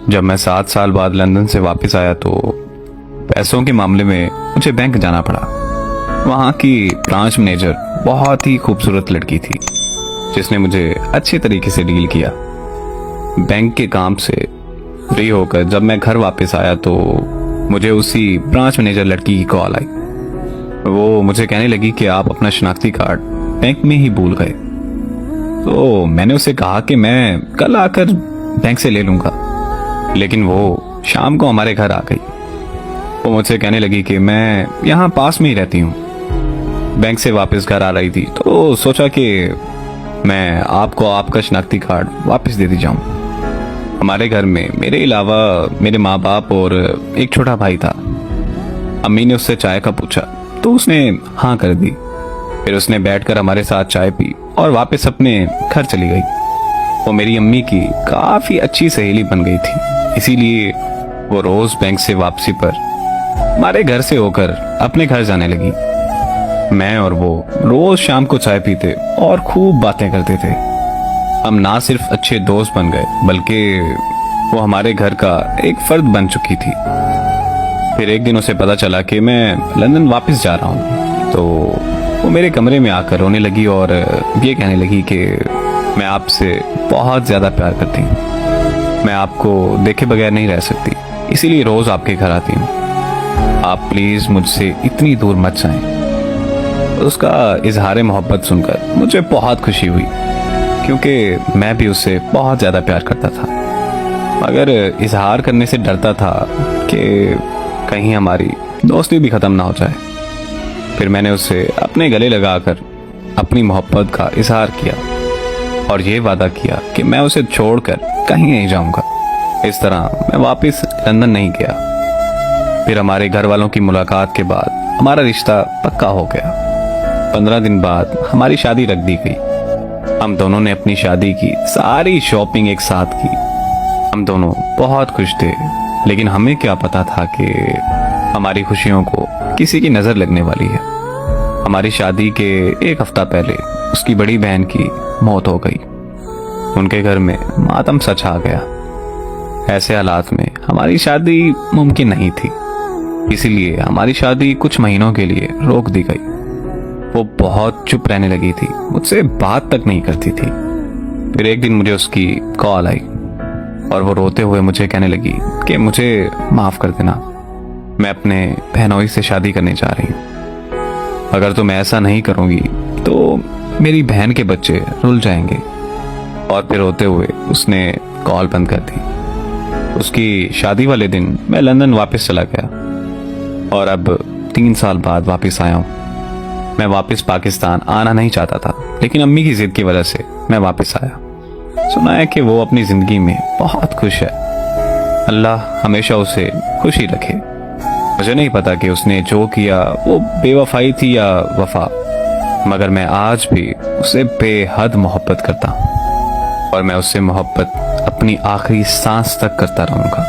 जब मैं 7 साल बाद लंदन से वापस आया तो पैसों के मामले में मुझे बैंक जाना पड़ा। वहाँ की ब्रांच मैनेजर बहुत ही खूबसूरत लड़की थी जिसने मुझे अच्छे तरीके से डील किया। बैंक के काम से फ्री होकर जब मैं घर वापस आया तो मुझे उसी ब्रांच मैनेजर लड़की की कॉल आई। वो मुझे कहने लगी कि आप अपना शनाख्ती कार्ड बैंक में ही भूल गए। तो मैंने उसे कहा कि मैं कल आकर बैंक से ले लूंगा, लेकिन वो शाम को हमारे घर आ गई। वो मुझसे कहने लगी कि मैं यहाँ पास में ही रहती हूँ। बैंक से वापस घर आ रही थी तो सोचा कि मैं आपको आपका शनाख्ती कार्ड वापस दे दी जाऊं। हमारे घर में मेरे अलावा मेरे माँ बाप और एक छोटा भाई था। अम्मी ने उससे चाय का पूछा तो उसने हाँ कर दी। फिर उसने बैठकर हमारे साथ चाय पी और वापस अपने घर चली गई। वो मेरी अम्मी की काफी अच्छी सहेली बन गई थी, इसीलिए वो रोज बैंक से वापसी पर हमारे घर से होकर अपने घर जाने लगी। मैं और वो रोज शाम को चाय पीते और खूब बातें करते थे। हम ना सिर्फ अच्छे दोस्त बन गए बल्कि वो हमारे घर का एक फर्द बन चुकी थी। फिर एक दिन उसे पता चला कि मैं लंदन वापस जा रहा हूँ तो वो मेरे कमरे में आकर रोने लगी और ये कहने लगी कि मैं आपसे बहुत ज़्यादा प्यार करती हूँ। मैं आपको देखे बगैर नहीं रह सकती, इसीलिए रोज़ आपके घर आती हूँ। आप प्लीज़ मुझसे इतनी दूर मत जाएं। उसका इजहार मोहब्बत सुनकर मुझे बहुत खुशी हुई क्योंकि मैं भी उससे बहुत ज़्यादा प्यार करता था, मगर इजहार करने से डरता था कि कहीं हमारी दोस्ती भी ख़त्म ना हो जाए। फिर मैंने उसे अपने गले लगाकर अपनी मोहब्बत का इजहार किया और ये वादा किया कि मैं उसे छोड़कर कहीं नहीं जाऊंगा। इस तरह मैं वापस लंदन नहीं गया। फिर हमारे घर वालों की मुलाकात के बाद हमारा रिश्ता पक्का हो गया। 15 दिन बाद हमारी शादी रख दी गई। हम दोनों ने अपनी शादी की सारी शॉपिंग एक साथ की। हम दोनों बहुत खुश थे, लेकिन हमें क्या पता था कि हमारी खुशियों को किसी की नजर लगने वाली है। हमारी शादी के एक हफ्ता पहले उसकी बड़ी बहन की मौत हो गई। उनके घर में मातम सा छा गया। ऐसे हालात में हमारी शादी मुमकिन नहीं थी, इसीलिए हमारी शादी कुछ महीनों के लिए रोक दी गई। वो बहुत चुप रहने लगी थी, मुझसे बात तक नहीं करती थी। फिर एक दिन मुझे उसकी कॉल आई और वो रोते हुए मुझे कहने लगी कि मुझे माफ कर देना, मैं अपने बहनोई से शादी करने जा रही हूँ। अगर तुम ऐसा नहीं करोगी तो मेरी बहन के बच्चे रुल जाएंगे। और फिर रोते हुए उसने कॉल बंद कर दी। उसकी शादी वाले दिन मैं लंदन वापस चला गया और अब 3 साल बाद वापस आया हूँ। मैं वापस पाकिस्तान आना नहीं चाहता था, लेकिन अम्मी की जिद की वजह से मैं वापस आया। सुना है कि वो अपनी जिंदगी में बहुत खुश है। अल्लाह हमेशा उसे खुश ही रखे। मुझे नहीं पता कि उसने जो किया वो बेवफाई थी या वफा, मगर मैं आज भी उसे बेहद मोहब्बत करता हूँ और मैं उससे मोहब्बत अपनी आखिरी सांस तक करता रहूँगा।